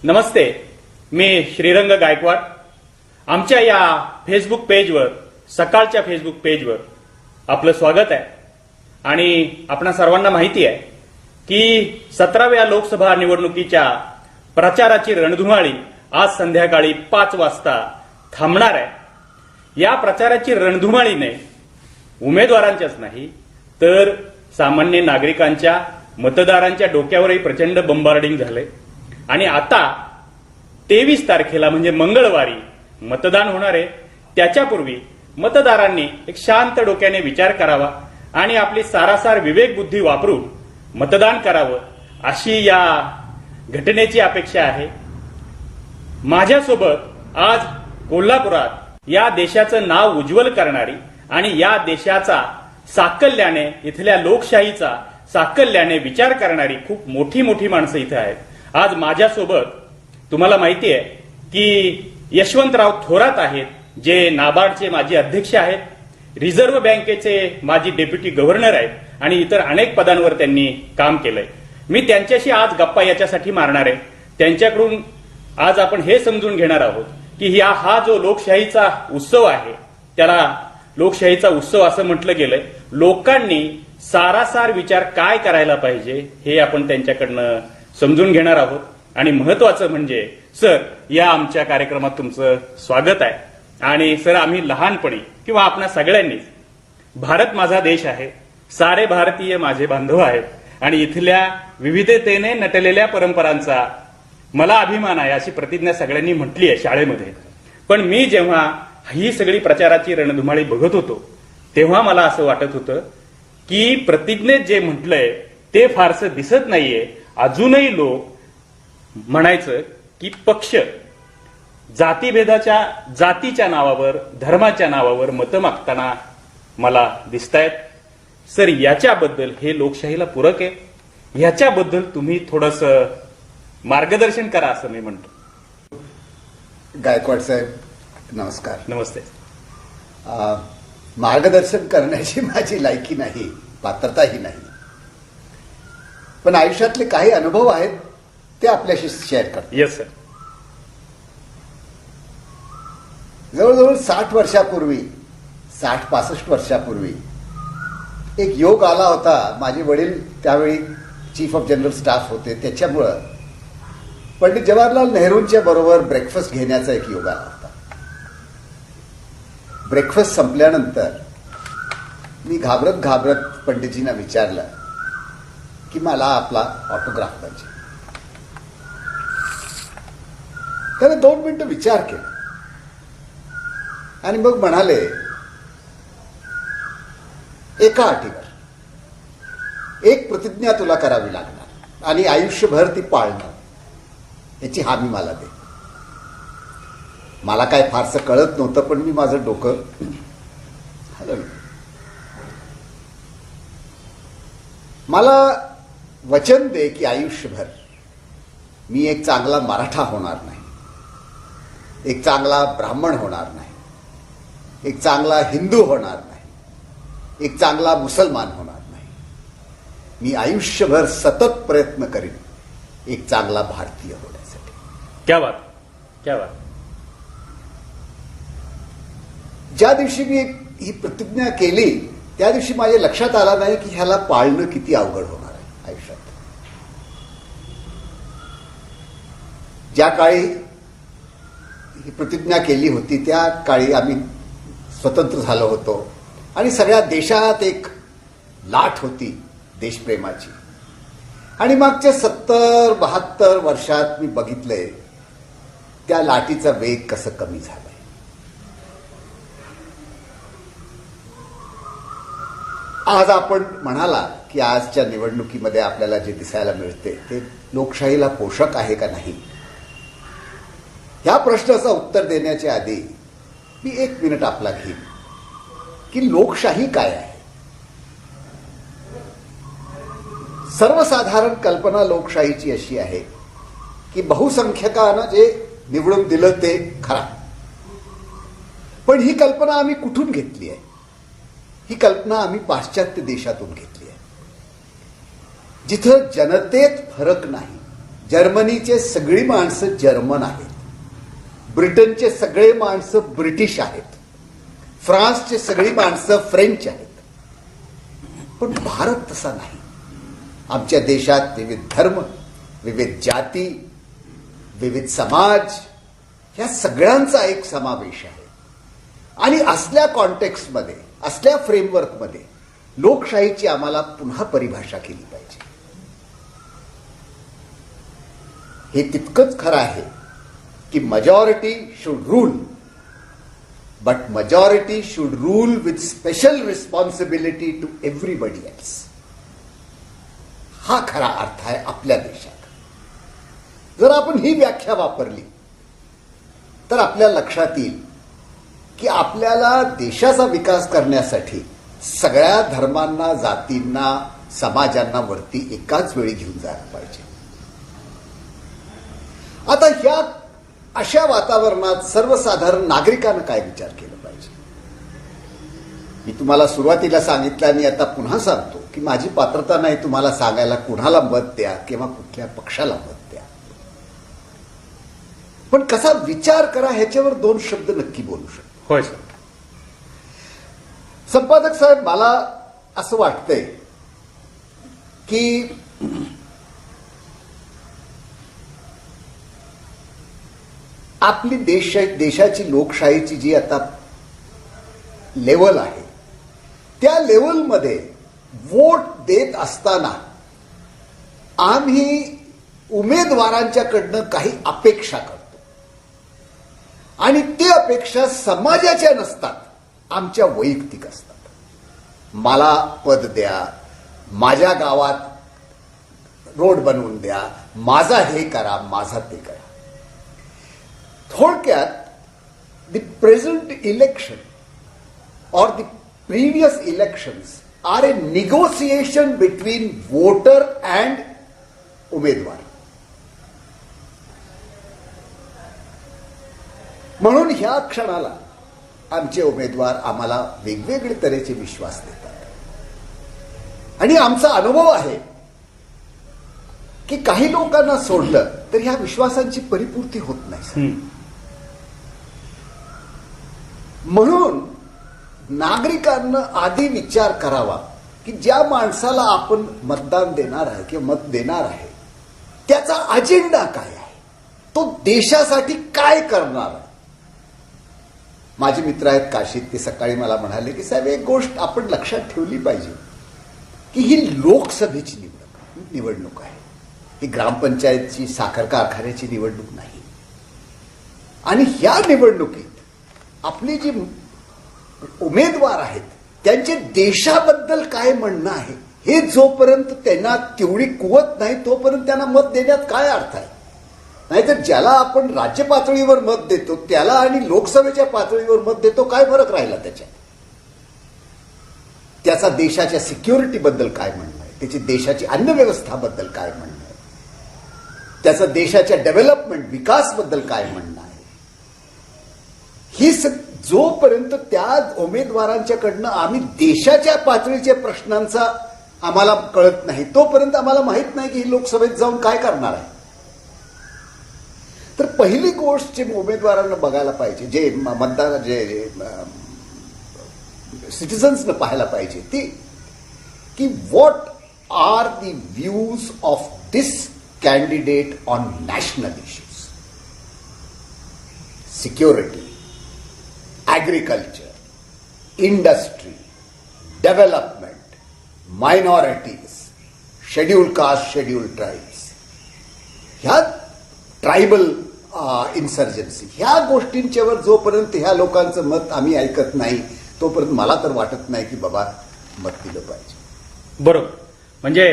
नमस्ते, मी श्रीरंग गायकवाड. आमच्या या फेसबुक पेजवर, सकाळच्या फेसबुक पेजवर आपलं स्वागत आहे. आणि आपणा सर्वांना माहिती आहे की 17व्या लोकसभा निवडणुकीच्या प्रचाराची रणधुमाळी आज संध्याकाळी 5 वाजता थांबणार आहे. या प्रचाराची रणधुमाळीने उमेदवारांच्याच नाही तर सामान्य नागरिकांच्या, मतदारांच्या डोक्यावरही प्रचंड बंबार्डिंग झाले. आणि आता 23 तारखेला म्हणजे मंगळवारी मतदान होणार आहे. त्याच्यापूर्वी मतदारांनी एक शांत डोक्याने विचार करावा आणि आपली सारासार विवेक बुद्धी वापरून मतदान करावं अशी या घटनेची अपेक्षा आहे. माझ्यासोबत आज कोल्हापुरात या देशाचं नाव उज्ज्वल करणारी आणि या देशाचा साकल्याने, इथल्या लोकशाहीचा साकल्याने विचार करणारी खूप मोठी मोठी माणसं इथे आहेत. आज माझ्यासोबत तुम्हाला माहिती आहे की यशवंतराव थोरात आहेत, जे नाबार्डचे माजी अध्यक्ष आहेत, रिझर्व्ह बँकेचे माजी डेप्युटी गव्हर्नर आहेत आणि इतर अनेक पदांवर त्यांनी काम केलंय. मी त्यांच्याशी आज गप्पा याच्यासाठी मारणार आहे. त्यांच्याकडून आज आपण हे समजून घेणार आहोत की हा जो लोकशाहीचा उत्सव आहे, त्याला लोकशाहीचा उत्सव असं म्हटलं गेलंय. लोकांनी सारासार विचार काय करायला पाहिजे हे आपण त्यांच्याकडनं समजून घेणार आहोत. आणि महत्वाचं म्हणजे सर, या आमच्या कार्यक्रमात तुमचं स्वागत आहे. आणि सर, आम्ही लहानपणी किंवा आपणा सगळ्यांनीच भारत माझा देश आहे, सारे भारतीय माझे बांधव आहेत आणि इथल्या विविधतेने नटलेल्या परंपरांचा मला अभिमान आहे अशी प्रतिज्ञा सगळ्यांनी म्हटली आहे शाळेमध्ये. पण मी जेव्हा ही सगळी प्रचाराची रणधुमाळी बघत होतो तेव्हा मला असं वाटत होतं की प्रतिज्ञेत जे म्हटलंय ते फारसं दिसत नाहीये. अजूनही लोक म्हणायचं की पक्ष जातीच्या नावावर, धर्माच्या नावावर मतं मागताना मला दिसतायत. सर, याच्याबद्दल, हे लोकशाहीला पूरक आहे, ह्याच्याबद्दल तुम्ही थोडंसं मार्गदर्शन करा असं मी म्हणतो. गायकवाड साहेब, नमस्कार. नमस्ते. मार्गदर्शन करण्याची माझी लायकी नाही, पात्रताही नाही, पण आयुष्यातले काही अनुभव आहेत ते आपल्याशी शेअर करतो. Yes sir. जवळजवळ 60 वर्षापूर्वी, 60-65 वर्षापूर्वी एक योग आला होता. माझे वडील त्यावेळी चीफ ऑफ जनरल स्टाफ होते, त्याच्यामुळं पंडित जवाहरलाल नेहरूंच्या बरोबर ब्रेकफास्ट घेण्याचा एक योग आला होता. ब्रेकफास्ट संपल्यानंतर मी घाबरत पंडितजींना विचारलं की मला आपला ऑटोग्राफ पाहिजे. त्याने 2 मिनिटं विचार केला आणि मग म्हणाले, एका अटीवर, एक प्रतिज्ञा तुला करावी लागणार आणि आयुष्यभर ती पाळणार, याची हमी मला दे. मला काय फारसं कळत नव्हतं, पण मी माझं डोकं हलवलं. मला वचन दे की आयुष्यभर मी एक चांगला मराठा होणार नाही, एक चांगला ब्राह्मण होणार नाही, एक चांगला हिंदू होणार नाही, एक चांगला मुसलमान होणार नाही. मी आयुष्यभर सतत प्रयत्न करीन एक चांगला भारतीय होण्यासाठी. क्या बात, क्या बात. ज्या दिवशी मी ही प्रतिज्ञा केली त्या दिवशी माझ्या लक्षात आलं नाही की ह्याला पाळणं किती अवघड होणार आहे आयुष्यात. ज्या काळी ही प्रतिज्ञा केली होती त्या काळी आम्ही स्वतंत्र झालो होतो आणि सगळ्या देशात एक लाट होती देशप्रेमाची. आणि मागच्या 70-72 वर्षात मी बघितलंय त्या लाटीचा वेग कसं कमी झालाय. आज आपण म्हणाला की आजच्या निवडणुकीमध्ये आपल्याला जे दिसायला मिळते ते लोकशाहीला पोषक आहे का नाही, ह्या प्रश्नाचं उत्तर देण्याच्या आधी मी 1 मिनिट आपला घेईन की लोकशाही काय आहे. सर्वसाधारण कल्पना लोकशाहीची अशी आहे की बहुसंख्यकानं जे निवडून दिलं ते खरा. पण ही कल्पना आम्ही कुठून घेतली आहे? ही कल्पना आम्ही पाश्चात्य देशातून घेतली आहे, जिथं जनतेत फरक नाही, जर्मनीचे सगळी माणसं जर्मन आहेत, ब्रिटनचे सगळे माणसं ब्रिटिश आहेत, फ्रान्सचे सगळी माणसं फ्रेंच आहेत. पण भारत तसा नाही. आमच्या देशात विविध धर्म, विविध जाती, विविध समाज ह्या सगळ्यांचा एक समावेश आहे. आणि असल्या कॉन्टेक्स्टमध्ये, असल्या फ्रेमवर्कमध्ये लोकशाहीची आम्हाला पुन्हा परिभाषा केली पाहिजे. हे तितकंच खरं आहे की majority should rule, but majority should rule with special responsibility to everybody else. हा खरा अर्थ आहे आपल्या देशात. जर आपण ही व्याख्या वापरली तर आपल्या लक्षात येईल की आपल्याला देशाचा विकास करण्यासाठी सगळ्या धर्मांना, जातींना, समाजांना वरती एकाच वेळी घेऊन जायला पाहिजे. आता ह्या अशा वातावरणात सर्वसाधारण नागरिकांना काय विचार केला पाहिजे? मी तुम्हाला सुरुवातीला सांगितलं आणि आता पुन्हा सांगतो की माझी पात्रता नाही तुम्हाला सांगायला कुणाला मत द्या किंवा कुठल्या पक्षाला मत द्या. पण कसा विचार करा ह्याच्यावर 2 शब्द नक्की बोलू शकतो. होय सर. संपादक साहेब, मला असं वाटतंय की आपली देशाची लोकशाहीची जी आता लेवल आहे त्या लेवलमध्ये वोट देत असताना आम्ही उमेदवारांच्याकडनं काही अपेक्षा करतो आणि ते अपेक्षा समाजाच्या नसतात, आमच्या वैयक्तिक असतात. मला पद द्या, माझ्या गावात रोड बनवून द्या, माझा हे करा, माझा ते करा. थोडक्यात the present election or the previous elections are a negotiation between voter and उमेदवार. म्हणून ह्या क्षणाला आमचे उमेदवार आम्हाला वेगवेगळे तऱ्हेचे विश्वास देतात आणि आमचा अनुभव आहे की काही लोकांना सोडलं तर ह्या विश्वासांची परिपूर्ती होत नाही. म्हणून नागरिकांना आधी विचार करावा की ज्या माणसाला आपण मतदान देणार आहे किंवा मत देणार आहे त्याचा अजेंडा काय आहे, तो देशासाठी काय करणार आहे. माझे मित्र आहेत काशीत, ते सकाळी मला म्हणाले की साहेब एक गोष्ट आपण लक्षात ठेवली पाहिजे की ही लोकसभेची निवडणूक आहे, ही ग्रामपंचायतची, साखर कारखान्याची निवडणूक नाही. आणि ह्या निवडणुकीत आपली जी उमेदवार आहेत त्यांचे देशाबद्दल काय म्हणणं आहे हे जोपर्यंत त्यांना तेवढी कुवत नाही तोपर्यंत त्यांना मत देण्यात काय अर्थ आहे. नाहीतर ज्याला आपण राज्य पातळीवर मत देतो त्याला आणि लोकसभेच्या पातळीवर मत देतो काय फरक राहिला त्याच्यात. त्याचा देशाच्या सिक्युरिटीबद्दल काय म्हणणं आहे, त्याची देशाची अन्नव्यवस्थाबद्दल काय म्हणणं आहे, त्याचं देशाच्या डेव्हलपमेंट विकासबद्दल काय म्हणणं आहे. ही जोपर्यंत त्या उमेदवारांच्याकडनं आम्ही देशाच्या पातळीच्या प्रश्नांचा आम्हाला कळत नाही तोपर्यंत आम्हाला माहित नाही की ही लोकसभेत जाऊन काय करणार आहे. तर पहिली गोष्ट जे उमेदवारांना बघायला पाहिजे, जे मतदार जे सिटिझन्सनं पाहायला पाहिजे ती की what are the views of this candidate on national issues, security, agriculture, industry, development, minorities, scheduled caste, scheduled tribes. ह्या ट्रायबल इन्सर्जन्सी ह्या गोष्टींच्यावर जोपर्यंत ह्या लोकांचं मत आम्ही ऐकत नाही तोपर्यंत मला तर वाटत नाही की बाबा मत दिलं पाहिजे. बरोबर. म्हणजे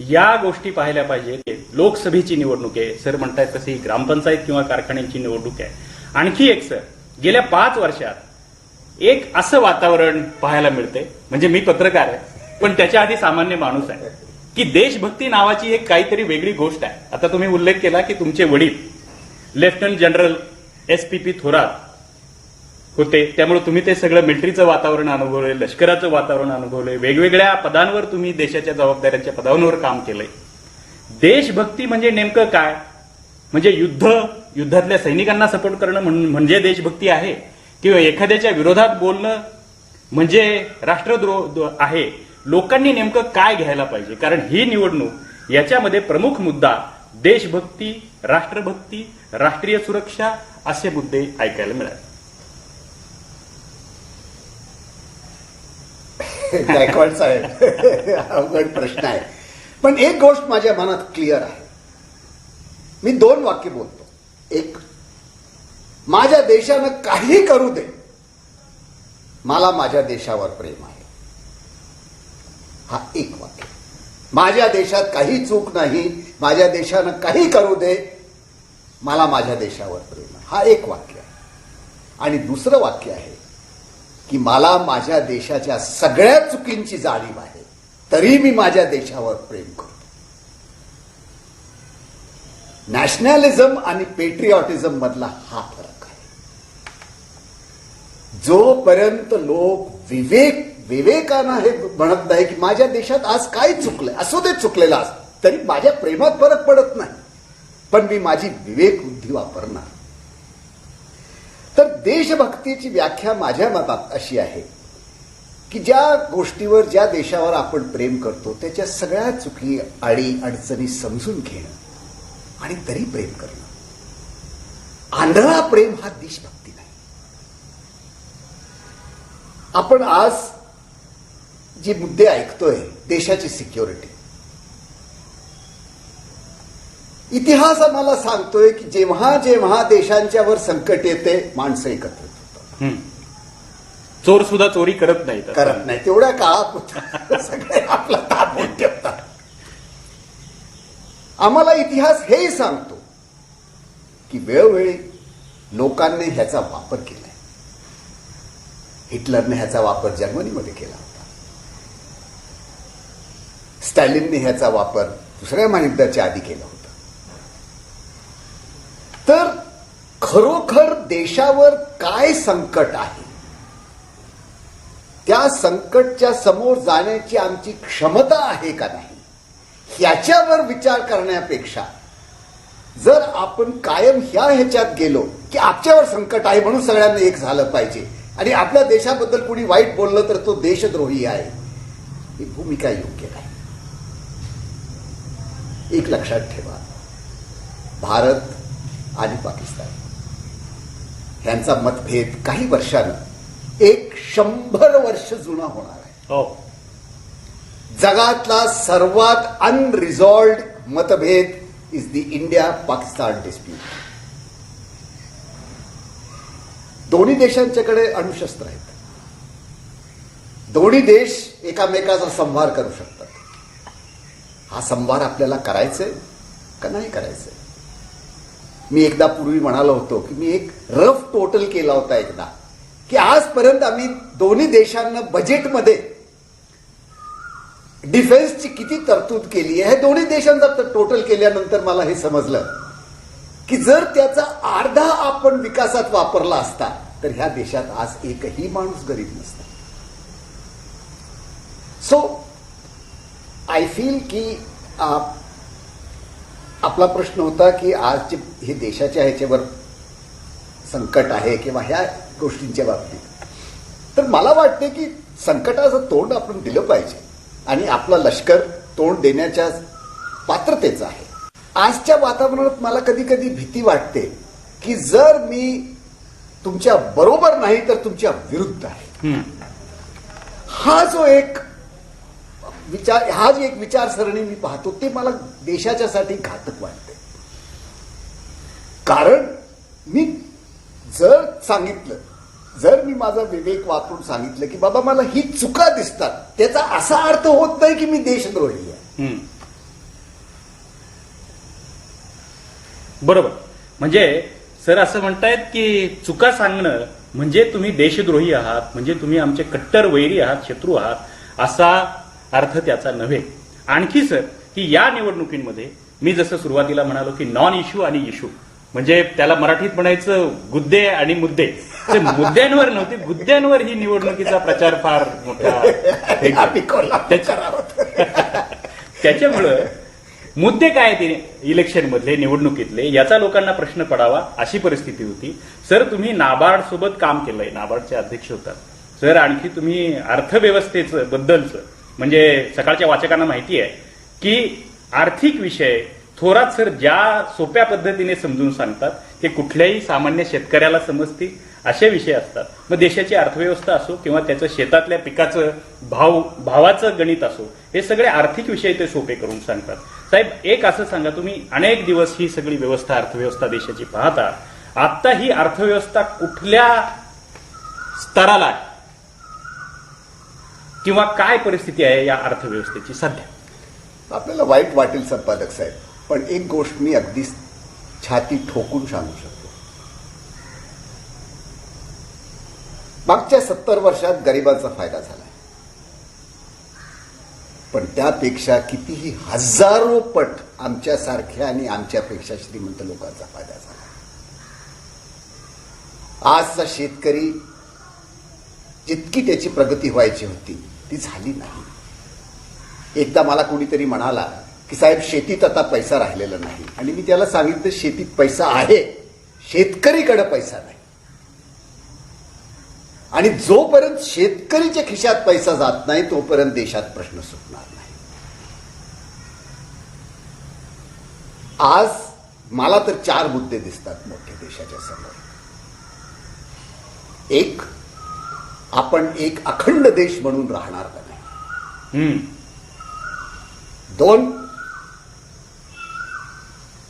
या गोष्टी पाहायला पाहिजे. लोकसभेची निवडणूक आहे सर म्हणतायत तशी ग्रामपंचायत किंवा कारखान्यांची निवडणूक आहे. आणखी एक सर, गेल्या 5 वर्षात एक असं वातावरण पाहायला मिळते, म्हणजे मी पत्रकार आहे पण त्याच्या आधी सामान्य माणूस आहे, की देशभक्ती नावाची एक काहीतरी वेगळी गोष्ट आहे. आता तुम्ही उल्लेख केला की तुमचे वडील लेफ्टनंट जनरल SPP थोरात होते, त्यामुळे तुम्ही ते सगळं मिलिटरीचं वातावरण अनुभवलंय, लष्कराचं वातावरण अनुभवलंय, वेगवेगळ्या पदांवर तुम्ही देशाच्या जबाबदाऱ्यांच्या पदांवर काम केलंय. देशभक्ती म्हणजे नेमकं काय? म्हणजे युद्धातल्या सैनिकांना सपोर्ट करणं म्हणजे देशभक्ती आहे, किंवा एखाद्याच्या विरोधात बोलणं म्हणजे राष्ट्रद्रोह आहे? लोकांनी नेमकं काय घ्यायला पाहिजे? कारण ही निवडणूक, याच्यामध्ये प्रमुख मुद्दा देशभक्ती, राष्ट्रभक्ती, राष्ट्रीय सुरक्षा असे मुद्दे ऐकायला मिळाले. गायकवाड साहेब, अवघड प्रश्न आहे. पण एक गोष्ट माझ्या मनात क्लिअर आहे. मी 2 वाक्य बोलतो. एक, माझ्या देशानं काही करू दे, मला माझ्या देशावर प्रेम आहे. हा एक वाक्य. माझ्या देशात काही चूक नाही, माझ्या देशानं काही करू दे, मला माझ्या देशावर प्रेम आहे. हा एक वाक्य आहे. आणि दुसरं वाक्य आहे की मला माझ्या देशाच्या सगळ्या चुकींची जाणीव आहे, तरी मी माझ्या देशावर प्रेम करतो. नॅशनॅलिझम आणि पेट्रिऑटिझम मधला हा फरक आहे. जोपर्यंत लोक विवेकानं हे म्हणत नाही की माझ्या देशात आज काय चुकलंय, असू दे चुकलेलं आज, तरी माझ्या प्रेमात फरक पडत नाही, पण मी माझी विवेक बुद्धी वापरणार. तर देशभक्तीची व्याख्या माझ्या मतात अशी आहे की ज्या गोष्टीवर, ज्या देशावर आपण प्रेम करतो त्याच्या सगळ्या चुकी, अडी अडचणी समजून घेणं आणि तरी प्रेम करणं. आंधळा प्रेम हा देशभक्ती नाही. आपण आज जे मुद्दे ऐकतोय, देशाची सिक्युरिटी, इतिहास आम्हाला सांगतोय की जेव्हा जेव्हा देशांच्यावर संकट येते, माणसं एकत्रित होतात. चोर सुद्धा चोरी करत नाही. तेवढ्या काळात सगळे आपला ताब्यात ठेवतात. आम्हाला इतिहास हेही सांगतो की वेळोवेळी लोकांनी ह्याचा वापर केलाय. हिटलरने ह्याचा वापर जर्मनीमध्ये केला होता. स्टॅलिनने ह्याचा वापर दुसऱ्या महायुद्धाच्या आधी केला होता. तर खरोखर देशावर काय संकट आहे, त्या संकटच्या समोर जाण्याची आमची क्षमता आहे का नाही, ह्याच्यावर विचार करण्यापेक्षा जर आपण कायम ह्याच्यात गेलो की आमच्यावर संकट आहे म्हणून सगळ्यांना एक झालं पाहिजे आणि आपल्या देशाबद्दल कुणी वाईट बोललं तर तो देशद्रोही आहे, ही भूमिका योग्य नाही. एक लक्षात ठेवा, भारत आणि पाकिस्तान यांचा मतभेद काही वर्षानं 100 वर्ष जुना होणार आहे. जगातला सर्वात अनरिझॉल्व्ड मतभेद is the India Pakistan dispute. दोन्ही देशांच्याकडे अणुशस्त्र आहेत. दोन्ही देश एकामेकाचा संहार करू शकतात. हा संहार आपल्याला करायचंय का नाही करायचंय? मी एकदा पूर्वी म्हणालो होतो की मी एक रफ टोटल केला होता एकदा, की आजपर्यंत आम्ही दोन्ही देशांना बजेटमध्ये डिफेन्सची किती तरतूद केली आहे. हे दोन्ही देशांचा टोटल केल्यानंतर मला हे समजलं की जर त्याचा अर्धा आपण विकासात वापरला असता तर ह्या देशात आज एकही माणूस गरीब नसता. सो आय फील की आपला प्रश्न होता की आज हे देशाच्या ह्याच्यावर संकट आहे किंवा ह्या गोष्टींच्या बाबतीत, तर मला वाटते की संकटाचं तोंड आपण दिलं पाहिजे आणि आपला लष्कर तोंड देण्याच्या पात्रतेचं आहे. आजच्या वातावरणात मला कधी कधी भीती वाटते की जर मी तुमच्या बरोबर नाही तर तुमच्या विरुद्ध आहे. हा जो एक विचार, हा जी एक विचारसरणी मी पाहतो ते मला देशाच्यासाठी घातक वाटते. कारण मी जर सांगितलं, जर मी माझा विवेक वापरून सांगितलं की बाबा मला ही चुका दिसतात, त्याचा असा अर्थ होत नाही की मी देशद्रोही आहे. बरोबर. म्हणजे सर असं म्हणतायत की चुका सांगणं म्हणजे तुम्ही देशद्रोही आहात, म्हणजे तुम्ही आमचे कट्टर वैरी आहात, शत्रू आहात, असा अर्थ त्याचा नव्हे. आणखी सर की या निवडणुकीमध्ये मी जसं सुरुवातीला म्हणालो की नॉन इश्यू आणि इश्यू, म्हणजे त्याला मराठीत म्हणायचं गुद्दे आणि मुद्दे, ते मुद्द्यांवर नव्हते, गुद्द्यांवर ही निवडणुकीचा प्रचार फार मोठा. त्याच्यामुळं मुद्दे काय ते इलेक्शन मधले, निवडणुकीतले, याचा लोकांना प्रश्न पडावा अशी परिस्थिती होती. सर, तुम्ही नाबार्ड सोबत काम केलंय, नाबार्डचे अध्यक्ष होतात. सर, आणखी तुम्ही अर्थव्यवस्थेचं बद्दलचं, म्हणजे सकाळच्या वाचकांना माहिती आहे की आर्थिक विषय थोरात सर ज्या सोप्या पद्धतीने समजून सांगतात ते कुठल्याही सामान्य शेतकऱ्याला समजतील असे विषय असतात. मग देशाची अर्थव्यवस्था असो किंवा त्याचं शेतातल्या पिकाचं भावाचं गणित असो, हे सगळे आर्थिक विषय ते सोपे करून सांगतात. साहेब, एक असं सांगा, तुम्ही अनेक दिवस ही सगळी व्यवस्था, अर्थव्यवस्था देशाची पाहता, आता ही अर्थव्यवस्था कुठल्या स्तराला आहे किंवा काय परिस्थिती आहे या अर्थव्यवस्थेची सध्या? आपल्याला वाईट वाटेल संपादक साहेब, पण एक गोष्ट मी अगदी छाती ठोकून सांगू शकतो. मागच्या 70 वर्षात गरिबांचा फायदा झाला, पण त्यापेक्षा कितीही हजारो पट आमच्यासारख्या आणि आमच्यापेक्षा श्रीमंत लोकांचा फायदा झाला. आजचा शेतकरी जितकी त्याची प्रगती व्हायची होती ती झाली नाही. एकदा मला कोणीतरी म्हणाला की साहेब, शेतीत आता पैसा राहिलेला नाही, आणि मी त्याला सांगितलं शेतीत पैसा आहे, शेतकरीकडे पैसा नाही. आणि जोपर्यंत शेतकरीच्या खिशात पैसा जात नाही तोपर्यंत देशात प्रश्न सुटणार नाही. आज मला तर 4 मुद्दे दिसतात मोठे देशाच्या समोर. एक, आपण एक अखंड देश म्हणून राहणार का नाही. 2,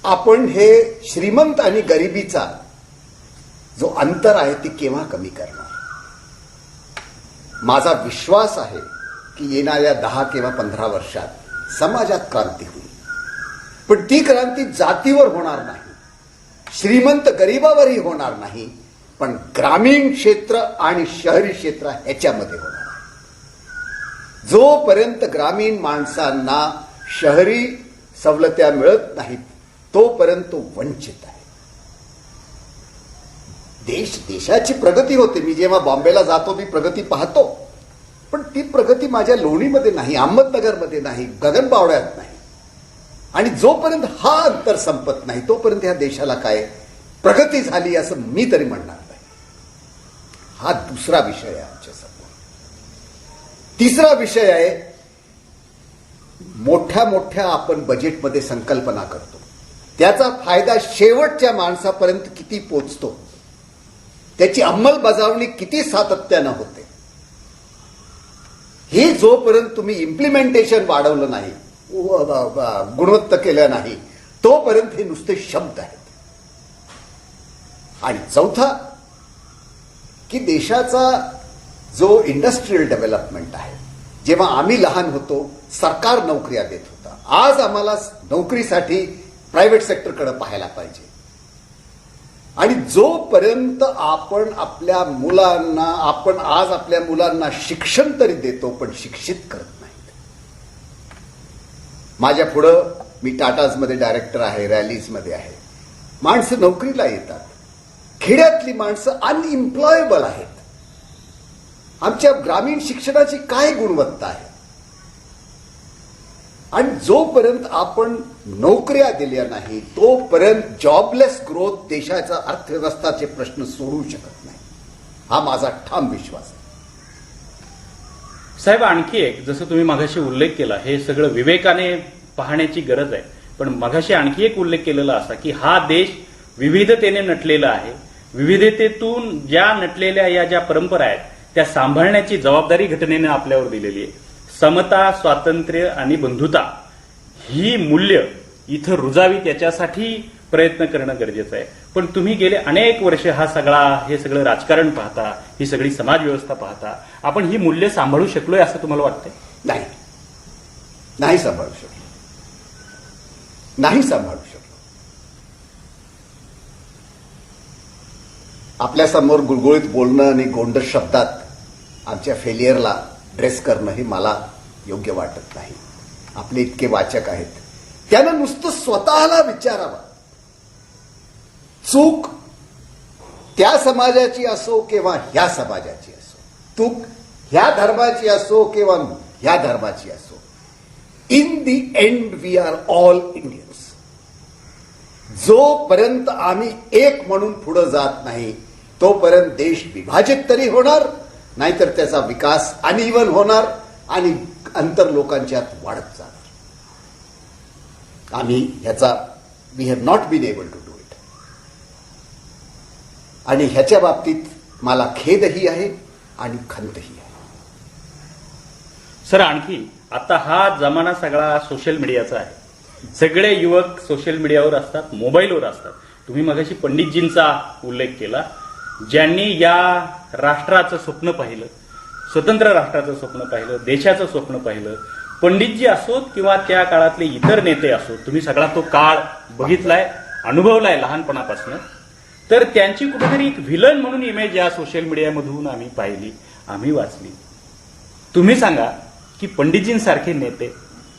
आपण हे श्रीमंत आणि गरिबीचा जो अंतर आहे ती केव्हा कमी करणार. माझा विश्वास आहे की येणाऱ्या 10 किंवा 15 वर्षात समाजात क्रांती होईल, पण ती क्रांती जातीवर होणार नाही, श्रीमंत गरिबावरही होणार नाही, पण ग्रामीण क्षेत्र आणि शहरी क्षेत्र ह्याच्यामध्ये होणार आहे. जोपर्यंत ग्रामीण माणसांना शहरी सवलत्या मिळत नाहीत तोपर्यंत तो वंचित आहे. देशाची प्रगती होते. मी जेव्हा बॉम्बेला जातो मी प्रगती पाहतो, पण ती प्रगती माझ्या लोणीमध्ये नाही, अहमदनगरमध्ये नाही, गगनबावड्यात नाही. आणि जोपर्यंत हा अंतर संपत नाही तोपर्यंत ह्या देशाला काय प्रगती झाली असं मी तरी म्हणणार नाही. हा दुसरा विषय आहे आमच्यासमोर. तिसरा विषय आहे, मोठ्या मोठ्या आपण बजेटमध्ये संकल्पना करतो, त्याचा फायदा शेवटच्या माणसापर्यंत किती पोचतो, त्याची अंमलबजावणी किती सातत्यानं होते, हे जोपर्यंत तुम्ही इम्प्लिमेंटेशन वाढवलं नाही, गुणवत्ता केलं नाही, तोपर्यंत हे नुसते शब्द आहेत. आणि चौथा, की देशाचा जो इंडस्ट्रियल डेव्हलपमेंट आहे, जेव्हा आम्ही लहान होतो सरकार नोकऱ्या देत होता, आज आम्हाला नोकरीसाठी प्रायव्हेट सेक्टरकडे पाहायला पाहिजे. आणि जोपर्यंत आपण आज आपल्या मुलांना शिक्षण तरी देतो पण शिक्षित करत नाहीत. माझ्या पुढं मी टाटाजमध्ये डायरेक्टर आहे, रॅलीजमध्ये आहे, माणसं नोकरीला येतात, खेड्यातली माणसं अनएम्प्लॉयबल आहेत. आमच्या ग्रामीण शिक्षणाची काय गुणवत्ता आहे. आणि जोपर्यंत आपण नोकऱ्या दिल्या नाही तोपर्यंत जॉबलेस ग्रोथ देशाचा अर्थव्यवस्थाचे प्रश्न सोडवू शकत नाही. हा माझा ठाम विश्वास आहे. साहेब, आणखी एक, जसं तुम्ही मगाशी उल्लेख केला, हे सगळं विवेकाने पाहण्याची गरज आहे, पण मगाशी आणखी एक उल्लेख केलेला असा की हा देश विविधतेने नटलेला आहे. विविधतेतून ज्या नटलेल्या या ज्या परंपरा आहेत त्या सांभाळण्याची जबाबदारी घटनेने आपल्यावर दिलेली आहे. समता, स्वातंत्र्य आणि बंधुता ही मूल्य इथं रुजावीत याच्यासाठी प्रयत्न करणं गरजेचं आहे. पण तुम्ही गेले अनेक वर्ष हे सगळं राजकारण पाहता, ही सगळी समाज व्यवस्था पाहता, आपण ही मूल्य सांभाळू शकलोय असं तुम्हाला वाटतंय? नाही सांभाळू शकलो. आपल्यासमोर गुळगुळीत बोलणं आणि गोंडस शब्दात आमच्या फेलियरला ड्रेस करणं हे मला योग्य वाटत नाही. आपले इतके वाचक आहेत, त्यानं नुसतं स्वतःला विचारावं. चूक त्या समाजाची असो किंवा ह्या समाजाची असो, चूक ह्या धर्माची असो किंवा ह्या धर्माची असो, in the end we are all Indians. जोपर्यंत आम्ही एक म्हणून पुढे जात नाही तोपर्यंत देश विभाजित तरी होणार, नाहीतर त्याचा विकास अनइव्हन होणार आणि अंतर लोकांच्यात वाढत जाणार. आम्ही ह्याचा we have not been able to do it. आणि ह्याच्या बाबतीत मला खेदही आहे आणि खंतही आहे. सर, आणखी आता हा जमाना सगळा सोशल मीडियाचा आहे. सगळे युवक सोशल मीडियावर असतात, मोबाईलवर असतात. तुम्ही मगाशी पंडितजींचा उल्लेख केला, ज्यांनी या राष्ट्राचं स्वप्न पाहिलं, स्वतंत्र राष्ट्राचं स्वप्न पाहिलं, देशाचं स्वप्न पाहिलं. पंडितजी असोत किंवा त्या काळातले इतर नेते असोत, तुम्ही सगळा तो काळ बघितलाय, अनुभवलाय लहानपणापासून. तर त्यांची कुठेतरी एक व्हिलन म्हणून इमेज या सोशल मीडियामधून आम्ही पाहिली, आम्ही वाचली. तुम्ही सांगा की पंडितजींसारखे नेते,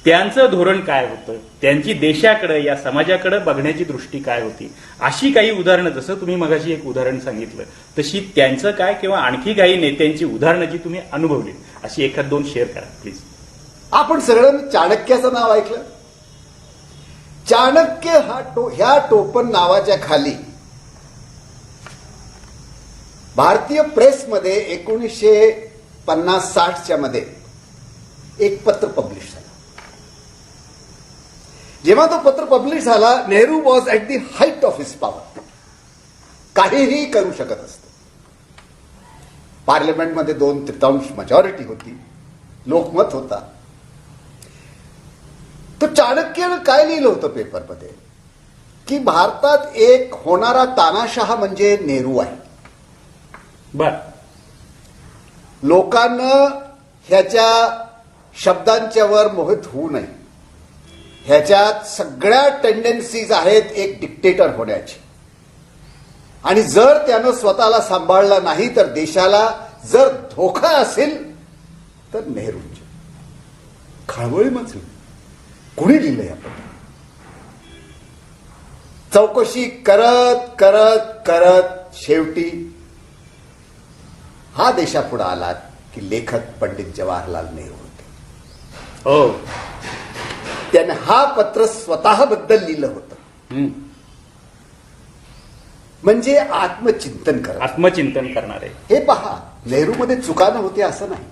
त्यांचं धोरण काय होतं, त्यांची देशाकडे या समाजाकडे बघण्याची दृष्टी काय होती, अशी काही उदाहरणं, जसं तुम्ही मगाशी एक उदाहरण सांगितलं तशी त्यांचं काय, किंवा आणखी काही नेत्यांची उदाहरणं जी तुम्ही अनुभवली, अशी एखाद दोन शेअर करा प्लीज. आपण सगळ्यांनी चाणक्याचं नाव ऐकलं. चाणक्य ह्या टोपण नावाच्या खाली भारतीय प्रेसमध्ये 1950-60च्या मध्ये एक पत्र पब्लिश झालं. जेव्हा तो पत्र पब्लिश झाला, Nehru was at the height of his power. काहीही करू शकत असत. पार्लमेंटमध्ये 2/3 मेजॉरिटी होती, लोकमत होता. तो चाणक्यानं काय लिहिलं होतं पेपरमध्ये की भारतात एक होणारा तानाशहा म्हणजे नेहरू आहे. बर, लोकांना ह्याच्या शब्दांच्या वर मोहित होऊ नये. ह्याच्यात सगळ्या टेंडन्सीज आहेत एक डिक्टेटर होण्याची. आणि जर त्यानं स्वतःला सांभाळलं नाही तर देशाला जर धोका असेल तर नेहरूंची. खळबळी मचली. कुणी लिहिलंय आपण? चौकशी करत करत करत शेवटी हा देशापुढे आला की लेखक पंडित जवाहरलाल नेहरू होते. हो, त्याने हा पत्र स्वतःबद्दल लिहिलं होतं. म्हणजे आत्मचिंतन करत, आत्मचिंतन करणारे. हे पहा, नेहरूमध्ये चुका नव्हते असं नाही.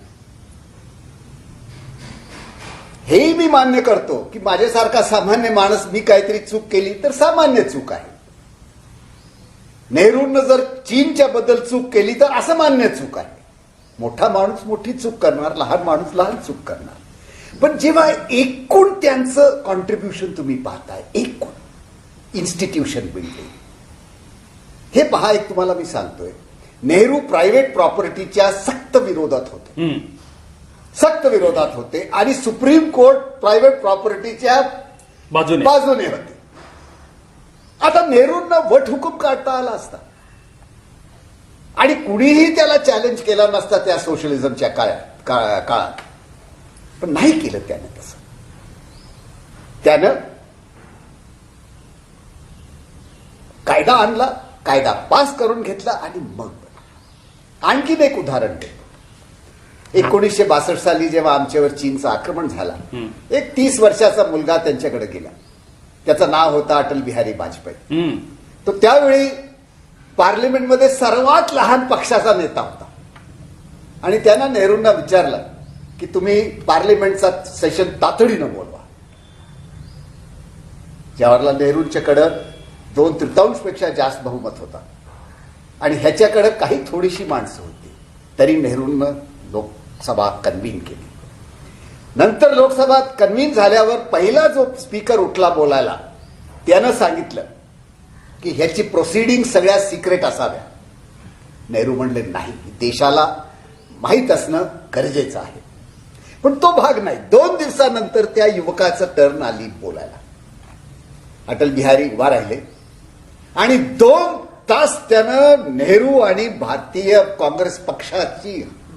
हेही मी मान्य करतो की माझ्यासारखा सामान्य माणूस मी काहीतरी चूक केली तर सामान्य चूक आहे. नेहरूंना जर चीनच्या बद्दल चूक केली तर असामान्य चूक आहे. मोठा माणूस मोठी चूक करणार, लहान माणूस लहान चूक करणार. पण जेव्हा एकूण त्यांचं कॉन्ट्रीब्युशन तुम्ही पाहताय, एकूण इन्स्टिट्यूशन बिल्डिंग, हे पहा, एक तुम्हाला मी सांगतोय, नेहरू प्रायव्हेट प्रॉपर्टीच्या सक्त विरोधात होते. सक्त विरोधात होते आणि सुप्रीम कोर्ट प्रायव्हेट प्रॉपर्टीच्या बाजूने होते. आता नेहरूंना वटहुकूम काढता आला असता आणि कुणीही त्याला चॅलेंज केला नसता त्या सोशलिझमच्या काळात. पण नाही केलं त्याने तसं. त्यानं कायदा आणला, कायदा पास करून घेतला आणि मग आणखीन एक उदाहरण देतो. 1962 साली जेव्हा आमच्यावर चीनचं आक्रमण झाला, एक 30 वर्षाचा मुलगा त्यांच्याकडे गेला. त्याचं नाव होतं अटल बिहारी वाजपेयी. तो त्यावेळी पार्लिमेंटमध्ये सर्वात लहान पक्षाचा नेता होता. आणि त्यानं नेहरूंना विचारलं की तुम्ही पार्लिमेंटचा सेशन तातडीनं बोलवा. जवाहरलाल नेहरूंच्याकडं 2/3 पेक्षा जास्त बहुमत होता आणि ह्याच्याकडे काही थोडीशी माणसं होती. तरी नेहरूंना लोकसभा कन्व्हीन केली. नंतर लोकसभा कन्व्हीन झाल्यावर पहिला जो स्पीकर उठला बोलायला, त्यानं सांगितलं की ह्याची प्रोसिडिंग सगळ्या सिक्रेट असाव्या. नेहरू म्हणले नाही, देशाला माहीत असणं गरजेचं आहे. पण तो भाग नाही. 2 दिवसानंतर त्या युवकाचं टर्न आली बोलायला. अटल बिहारी उभा राहिले आणि 2 तास त्यानं नेहरू आणि भारतीय काँग्रेस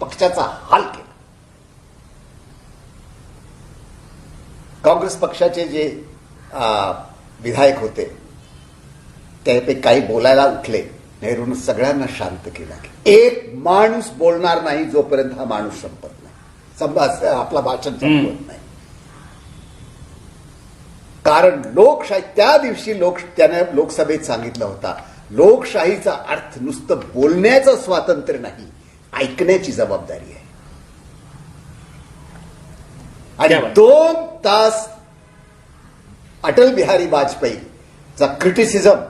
पक्षाचा हाल केला. काँग्रेस पक्षाचे जे विधायक होते त्यापैकी काही बोलायला उठले. नेहरूनं सगळ्यांना शांत केला. एक माणूस बोलणार नाही जोपर्यंत हा माणूस संपत नाही, आपला भाषण संपत नाही. कारण लोकशाही त्या दिवशी त्याने लोकसभेत सांगितलं होता, लोकशाहीचा अर्थ नुसतं बोलण्याचं स्वातंत्र्य नाही, ऐकण्याची जबाबदारी आहे. आणि 2 तास अटल बिहारी वाजपेयीचा क्रिटिसिझम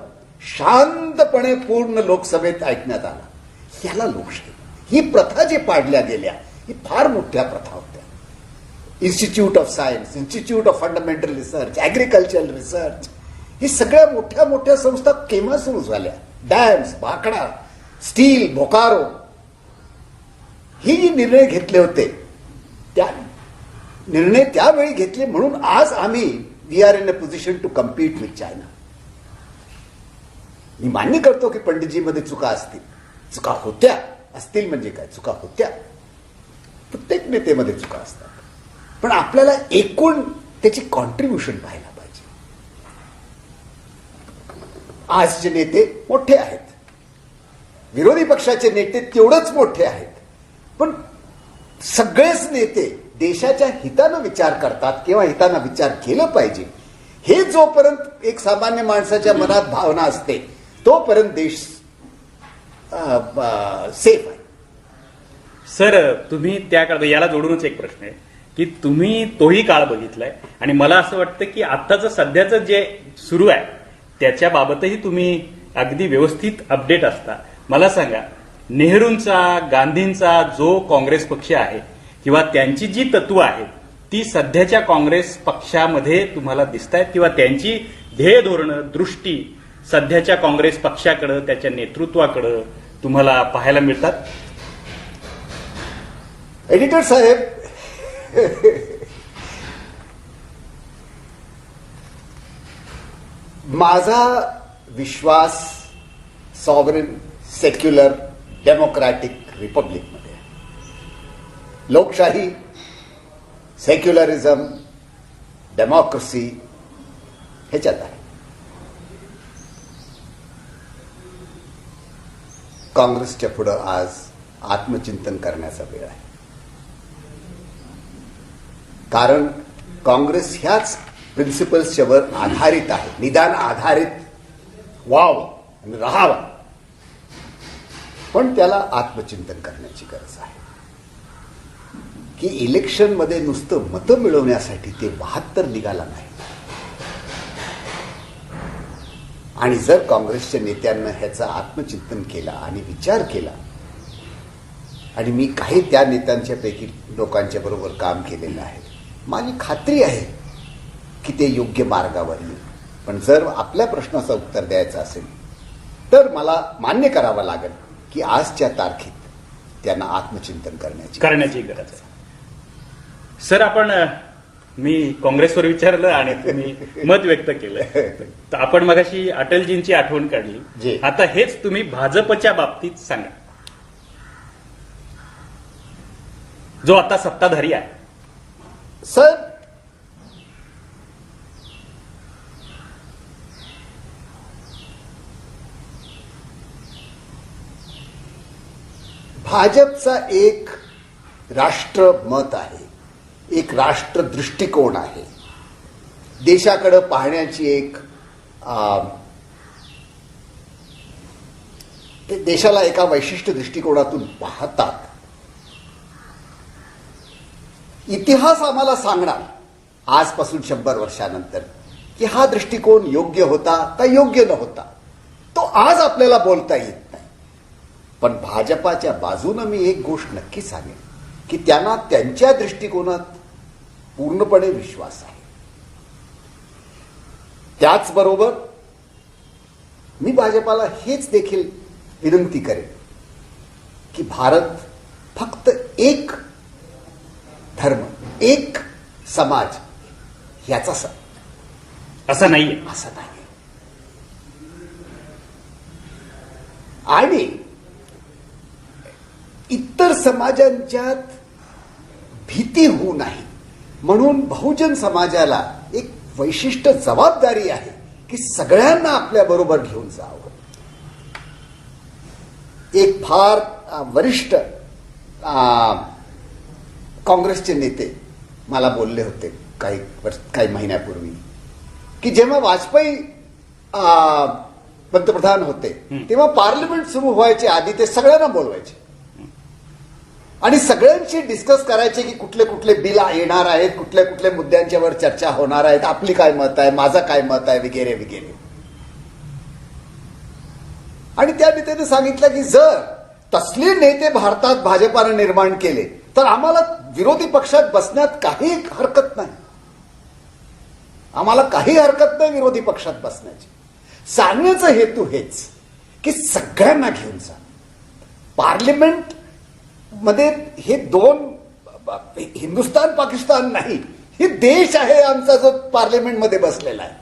शांतपणे पूर्ण लोकसभेत ऐकण्यात आला. ह्याला लोकशाही. ही प्रथा जी पाडल्या गेल्या ही फार मोठ्या प्रथा होत्या. Institute of science, institute of fundamental research, agricultural research, ही सगळ्या मोठ्या मोठ्या संस्था केव्हा सुरू झाल्या. डॅम्स, भाकडा, स्टील, बोकारो, ही जी निर्णय घेतले होते त्या निर्णय त्यावेळी घेतले म्हणून आज आम्ही we are in a position to compete with China. मी मान्य करतो की पंडितजीमध्ये चुका असतील, चुका होत्या, असतील म्हणजे काय, चुका होत्या. प्रत्येक नेतेमध्ये चुका असतात, पण आपल्याला एकूण त्याची कॉन्ट्रीब्युशन पाहायला पाहिजे. आजचे नेते मोठे आहेत, विरोधी पक्षाचे नेते तेवढंच मोठे आहेत, पण सगळेच नेते देशाच्या हितानं विचार करतात किंवा हितानं विचार केलं पाहिजे, हे जोपर्यंत एक सामान्य माणसाच्या मनात भावना असते तोपर्यंत देश सेफ आहे. सर, तुम्ही त्या काळ, याला जोडूनच एक प्रश्न आहे की तुम्ही तोही काळ बघितलाय आणि मला असं वाटतं की आत्ताचं सध्याचं जे सुरू आहे त्याच्या बाबतही तुम्ही अगदी व्यवस्थित अपडेट असता. मला सांगा, नेहरूंचा, गांधींचा जो काँग्रेस पक्ष आहे किंवा त्यांची जी तत्व आहेत ती सध्याच्या काँग्रेस पक्षामध्ये तुम्हाला दिसत आहेत किंवा त्यांची ध्येय धोरणं, दृष्टी सध्याच्या काँग्रेस पक्षाकडे, त्याच्या नेतृत्वाकडे तुम्हाला पाहायला मिळतात? एडिटर साहेब, माझा विश्वास सॉव्हरेन, सेक्युलर, डेमोक्रॅटिक रिपब्लिकमध्ये आहे. लोकशाही, सेक्युलरिझम, डेमोक्रेसी ह्याच्यात आहे. काँग्रेसच्या पुढं आज आत्मचिंतन करण्याचा वेळ आहे. कारण काँग्रेस ह्याच प्रिन्सिपल्सच्या वर आधारित आहे. निदान आधारित व्हावं आणि राहावं, पण त्याला आत्मचिंतन करण्याची गरज आहे की इलेक्शनमध्ये नुसतं मतं मिळवण्यासाठी ते वाहत तर निघाला नाही. आणि जर काँग्रेसच्या नेत्यांना ह्याचं आत्मचिंतन केला आणि विचार केला, आणि मी काही त्या नेत्यांच्या पैकी लोकांच्या बरोबर काम केलेलं आहे, माझी खात्री आहे की ते योग्य मार्गावर येईल. पण जर आपल्या प्रश्नाचं उत्तर द्यायचं असेल तर मला मान्य करावं लागेल की आजच्या तारखेत त्यांना आत्मचिंतन करण्याची गरज आहे. सर, मी काँग्रेसवर विचारलं आणि तुम्ही मत व्यक्त केलं. तर आपण मगाशी अटलजींची आठवण काढली, आता हेच तुम्ही भाजपच्या बाबतीत सांगा, जो आता सत्ताधारी आहे. सर, भाजपचा एक राष्ट्र मत आहे, एक राष्ट्र दृष्टिकोन आहे, देशाकडे पाहण्याची एक ते देशाला एका वैशिष्ट्य दृष्टिकोनातून पाहतात. इतिहास आम्हाला सांगणार आजपासून 100 वर्षानंतर की हा दृष्टिकोन योग्य होता का योग्य नव्हता, तो आज आपल्याला बोलता येत नाही. पण भाजपाच्या बाजूनं मी एक गोष्ट नक्की सांगेन की त्यांना त्यांच्या दृष्टिकोनात पूर्णपणे विश्वास आहे. त्याचबरोबर मी भाजपाला हेच देखील विनंती करेन की भारत फक्त एक धर्म, एक समाज याचा असं नाहीये. असं नाही. आणि इतर समाजांच्यात भीती होऊ नये म्हणून बहुजन समाजाला एक वैशिष्ट्य जबाबदारी आहे की सगळ्यांना आपल्या बरोबर घेऊन जावं. एक फार वरिष्ठ काँग्रेसचे नेते मला बोलले होते काही महिन्यापूर्वी की जेव्हा वाजपेयी पंतप्रधान होते तेव्हा पार्लमेंट सुरू व्हायच्या आधी ते सगळ्यांना बोलवायचे आणि सगळ्यांशी डिस्कस करायचे की कुठले कुठले बिल येणार आहेत, कुठल्या कुठल्या मुद्द्यांच्यावर चर्चा होणार आहेत, आपली काय मत आहे, माझं काय मत आहे, वगैरे वगैरे. आणि त्या नेत्याने सांगितलं की जर तसले नेते भारतात भाजपानं निर्माण केले तर आम्हाला विरोधी पक्षात बसण्यात काही हरकत नाही. आम्हाला काही हरकत नाही विरोधी पक्षात बसण्याची. सांगण्याचा हेतू हेच की सगळ्यांना घेऊन जा. पार्लिमेंट मध्ये हे दोन हिंदुस्थान पाकिस्तान नाही, हे देश आहे आमचा जो पार्लिमेंटमध्ये बसलेला आहे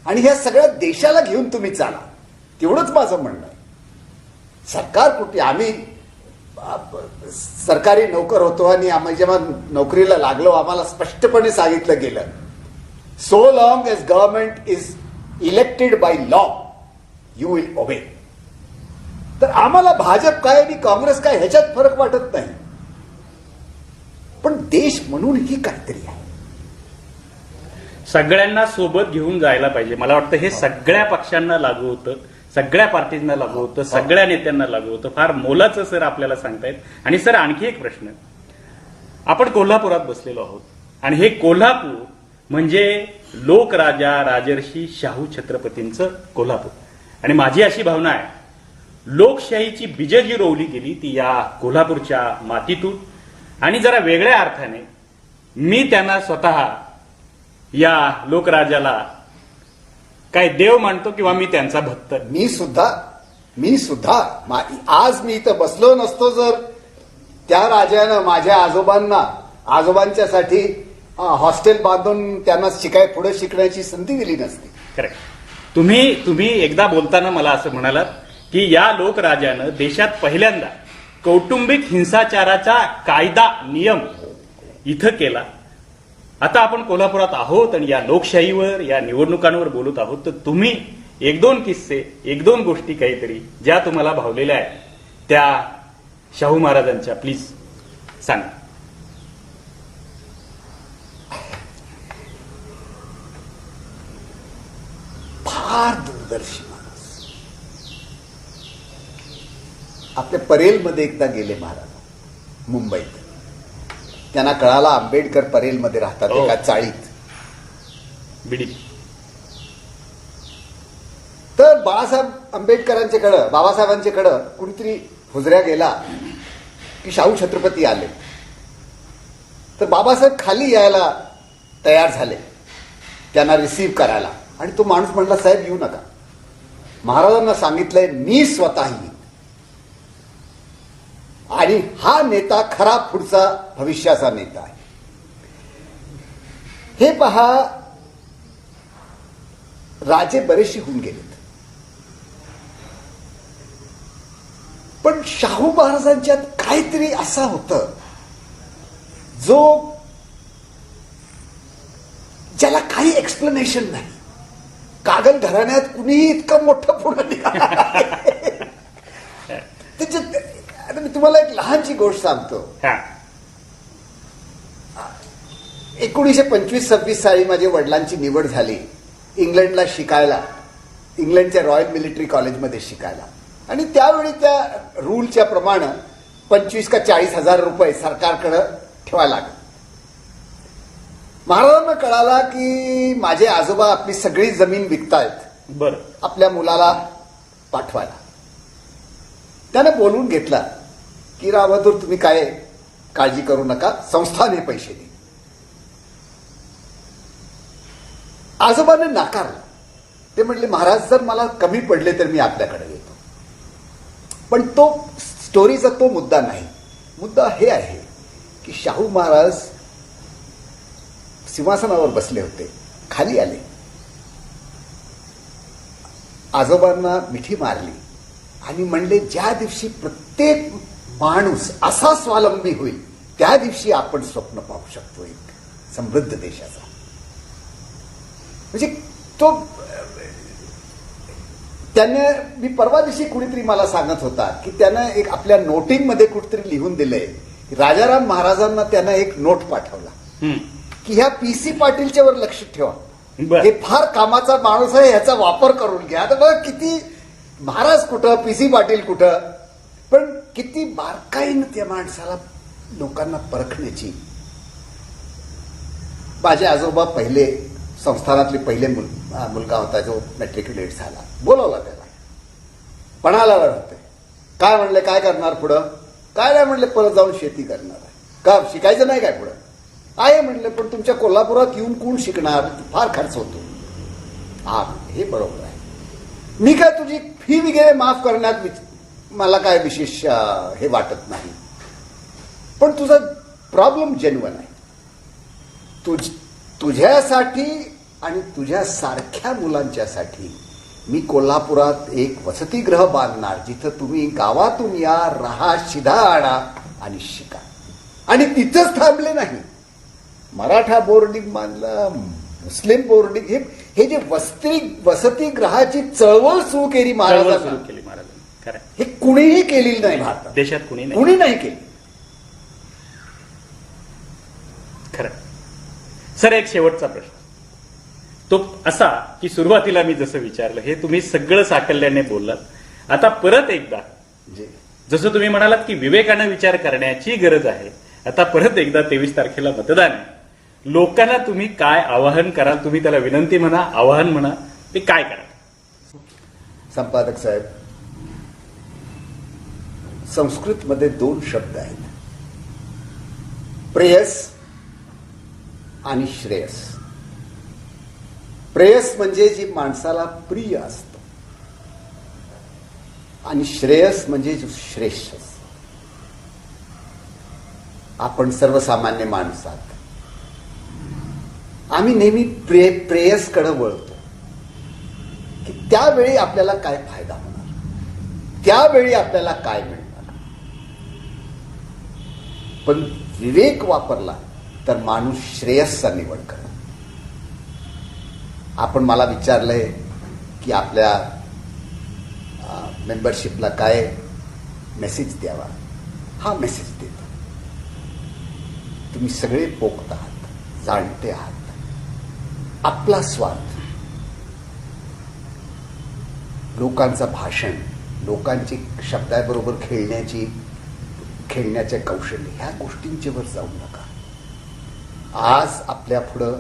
आणि ह्या सगळ्या देशाला घेऊन तुम्ही चाला. तेवढंच माझं म्हणणं आहे. सरकार कुठे, आम्ही सरकारी नोकर होतो आणि आम्ही जेव्हा नोकरीला लागलो आम्हाला स्पष्टपणे सांगितलं गेलं, so long as government is elected by law you will obey. तर आम्हाला भाजप काय आणि काँग्रेस काय ह्याच्यात फरक वाटत नाही, पण देश म्हणून ही काहीतरी आहे. सगळ्यांना सोबत घेऊन जायला पाहिजे. मला वाटतं हे सगळ्या पक्षांना लागू होतं, सगळ्या पार्टीजना लागू होतं, सगळ्या नेत्यांना लागू होतं. फार मोलाचं सर आपल्याला सांगतायत. आणि सर आणखी एक प्रश्न, आपण कोल्हापुरात बसलेलो आहोत आणि हे कोल्हापूर म्हणजे लोकराजा राजर्षी शाहू छत्रपतींचं कोल्हापूर. आणि माझी अशी भावना आहे, लोकशाहीची बीजं जी रोवली गेली ती या कोल्हापूरच्या मातीतून. आणि जरा वेगळ्या अर्थाने मी त्यांना स्वतः या लोकराजाला काय देव मानतो किंवा मी त्यांचा भक्त. मी सुद्धा आज मी इथं बसलो नसतो जर त्या राजानं माझ्या आजोबांच्यासाठी हॉस्टेल बांधून त्यांना पुढे शिकण्याची संधी दिली नसती. करेक्ट. तुम्ही एकदा बोलताना मला असं म्हणालात की या लोकराजानं देशात पहिल्यांदा कौटुंबिक हिंसाचाराचा कायदा नियम इथं केला. आता आपण कोल्हापुरात आहोत आणि या लोकशाहीवर या निवडणुकांवर बोलत आहोत, तर तुम्ही एक दोन किस्से, एक दोन गोष्टी काहीतरी ज्या तुम्हाला भावलेल्या आहेत त्या शाहू महाराजांच्या प्लीज सांगा. फार दूरदर्शी माणूस. आपल्या परेलमध्ये एकदा गेले महाराज मुंबईत. त्यांना कळाला आंबेडकर परेलमध्ये राहतात एका चाळीत. बिडी. तर बाबासाहेबांच्याकडं कुणीतरी हुजऱ्या गेला की शाहू छत्रपती आले. तर बाबासाहेब खाली यायला तयार झाले त्यांना रिसीव्ह करायला. आणि तो माणूस म्हणला, साहेब येऊ नका, महाराजांना सांगितलंय मी स्वतः येईन. आणि हा नेता खरा पुढचा भविष्याचा नेता आहे. हे पहा, राजे बरेचसे होऊन गेलेत, पण शाहू महाराजांच्यात काहीतरी असा होतं जो ज्याला काही एक्सप्लेनेशन नाही. कागल घराण्यात कुणीही इतकं मोठं पुढं निघालं. त्याच्यात आता मी तुम्हाला एक लहानशी गोष्ट सांगतो. 1925-26 साली माझ्या वडिलांची निवड झाली इंग्लंडला शिकायला, इंग्लंडच्या रॉयल मिलिटरी कॉलेजमध्ये शिकायला. आणि त्यावेळी त्या रूलच्या प्रमाणे 25 का 40 हजार रुपये सरकारकडे ठेवायला लागले. महाराजांना कळाला की माझे आजोबा आपली सगळी जमीन विकतायत बरं आपल्या मुलाला पाठवायला. त्याने बोलून घेतला की रावतूर तुम्ही काय काळजी करू नका, संस्थान हे पैसे दे. आजोबाने नाकारलं. ते म्हटले महाराज जर मला कमी पडले तर मी आपल्याकडे येतो. पण तो स्टोरीचा तो मुद्दा नाही. मुद्दा हे आहे की शाहू महाराज सिंहासनावर बसले होते, खाली आले, आजोबांना मिठी मारली आणि म्हणले ज्या दिवशी प्रत्येक माणूस असा स्वावलंबी होईल त्या दिवशी आपण स्वप्न पाहू शकतो एक समृद्ध देशाचा. म्हणजे तो त्याने, मी परवा दिवशी कुणीतरी मला सांगत होता की त्यानं एक आपल्या नोटिंगमध्ये कुठेतरी लिहून दिलंय, राजाराम महाराजांना त्यानं एक नोट पाठवला की ह्या PC पाटीलच्या वर लक्ष ठेवा. बरं. हे फार कामाचा माणूस आहे, ह्याचा वापर करून घ्या. तर बघा किती महाराज कुठं, पीसी पाटील कुठं, पण किती बारकाईनं त्या माणसाला लोकांना परखण्याची. माझे आजोबा पहिले संस्थानातले पहिले मुलगा होता जो मॅट्रिक्युलेट झाला. बोलवला त्याला, पणाला होते. काय म्हणले, काय करणार पुढं? काय नाही म्हणले, परत जाऊन शेती करणार आहे. का शिकायचं नाही काय पुढं? आहे म्हणले, पण तुमच्या कोल्हापुरात येऊन कोण शिकणार, फार खर्च होतो. हा, हे बरोबर आहे. मी काय तुझी फी वगैरे माफ करण्यात मला काय विशेष हे वाटत नाही, पण तुझा प्रॉब्लेम जेन्युइन आहे. तुझ्यासाठी आणि तुझ्यासारख्या मुलांच्यासाठी मी कोल्हापुरात एक वसतिगृह बांधणार, जिथं तुम्ही गावातून या, राहा, शिधा आणा आणि शिका. आणि तिथंच थांबले नाही, मराठा बोर्डिंग बांधलं, मुस्लिम बोर्डिंग, हे जे वसतिगृहाची चळवळ सुरू केली महाराजांनी, केली महाराजांनी. खरं हे कुणीही केलेली नाही भारतात, देशात कुणी नाही, कुणी नाही केली. खरं. सर, एक शेवटचा प्रश्न तो असा की सुरुवातीला मी जसं विचारलं, हे तुम्ही सगळं साकल्याने बोललात. आता परत एकदा, जसं तुम्ही म्हणालात की विवेकानं विचार करण्याची गरज आहे, आता परत एकदा 23 तारखेला मतदान आहे. लोकांना तुम्ही काय आवाहन कराल? तुम्ही त्याला विनंती म्हणा, आवाहन म्हणा, ते काय कराल? संपादक साहेब, संस्कृतमध्ये 2 शब्द आहेत, प्रेयस आणि श्रेयस. प्रेयस म्हणजे जी माणसाला प्रिय असतं, आणि श्रेयस म्हणजे जो श्रेष्ठ असतं. आपण सर्वसामान्य माणूस आहात, आम्ही नेहमी प्रेयसकडे वळतो की त्यावेळी आपल्याला काय फायदा होणार, त्यावेळी आपल्याला काय मिळणार. पण विवेक वापरला तर माणूस श्रेयसचा निवड करा. आपण मला विचारलंय की आपल्या मेंबरशिपला काय मेसेज द्यावा. हा मेसेज देतो. तुम्ही सगळे पोक्त आहात, जाणते आहात. आपला स्वार्थ, लोकांचं भाषण, लोकांची शब्दाबरोबर खेळण्याचे कौशल्य, ह्या गोष्टींच्यावर जाऊ नका. आज आपल्या पुढं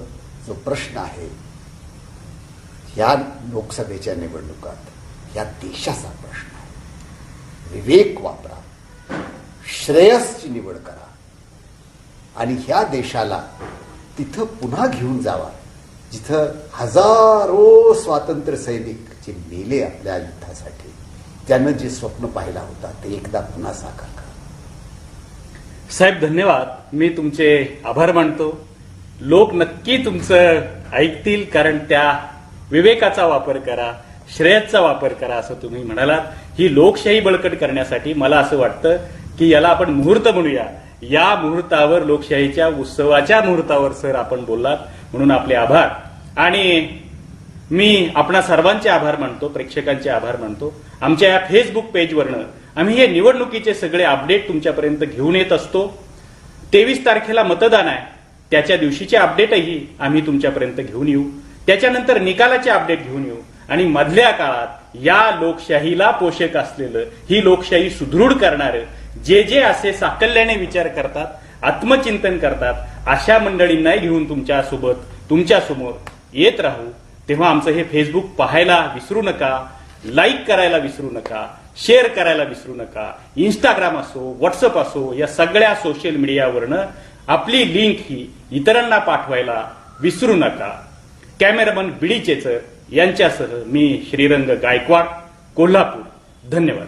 जो प्रश्न आहे, ह्या लोकसभेच्या निवडणुकात या देशाचा प्रश्न आहे. विवेक वापरा, श्रेयसची निवड करा आणि ह्या देशाला तिथं पुन्हा घेऊन जावा जिथं हजारो स्वातंत्र्य सैनिक जे मेले आपल्या युद्धासाठी, त्यानं जे स्वप्न पाहिला होता ते एकदा पुन्हा साकार करा. साहेब, धन्यवाद. मी तुमचे आभार मानतो. लोक नक्की तुमचं ऐकतील, कारण त्या विवेकाचा वापर करा, श्रेयसचा वापर करा, असं तुम्ही म्हणालात. ही लोकशाही बळकट करण्यासाठी मला असं वाटतं की याला आपण मुहूर्त म्हणूया. या मुहूर्तावर, लोकशाहीच्या उत्सवाच्या मुहूर्तावर सर आपण बोललात, म्हणून आपले आभार. आणि मी आपणा सर्वांचे आभार मानतो, प्रेक्षकांचे आभार मानतो. आमच्या या फेसबुक पेजवरनं आम्ही हे निवडणुकीचे सगळे अपडेट तुमच्यापर्यंत घेऊन येत असतो. 23 तारखेला मतदान आहे, त्याच्या दिवशीचे अपडेटही आम्ही तुमच्यापर्यंत घेऊन येऊ. त्याच्यानंतर निकालाचे अपडेट घेऊन येऊ. आणि मधल्या काळात या लोकशाहीला पोषक असलेलं, ही लोकशाही सुदृढ करणारं, जे असे साकल्याने विचार करतात, आत्मचिंतन करतात, अशा मंडळींनाही घेऊन तुमच्यासोबत, तुमच्यासमोर येत राहू. तेव्हा आमचं हे फेसबुक पाहायला विसरू नका, लाईक करायला विसरू नका, शेअर करायला विसरू नका. इंस्टाग्राम असो, व्हॉट्सअप असो, या सगळ्या सोशल मीडियावरनं आपली लिंक ही इतरांना पाठवायला विसरू नका. कॅमेरामन बिडी चेचर यांच्यासह मी श्रीरंग गायकवाड, कोल्हापूर. धन्यवाद.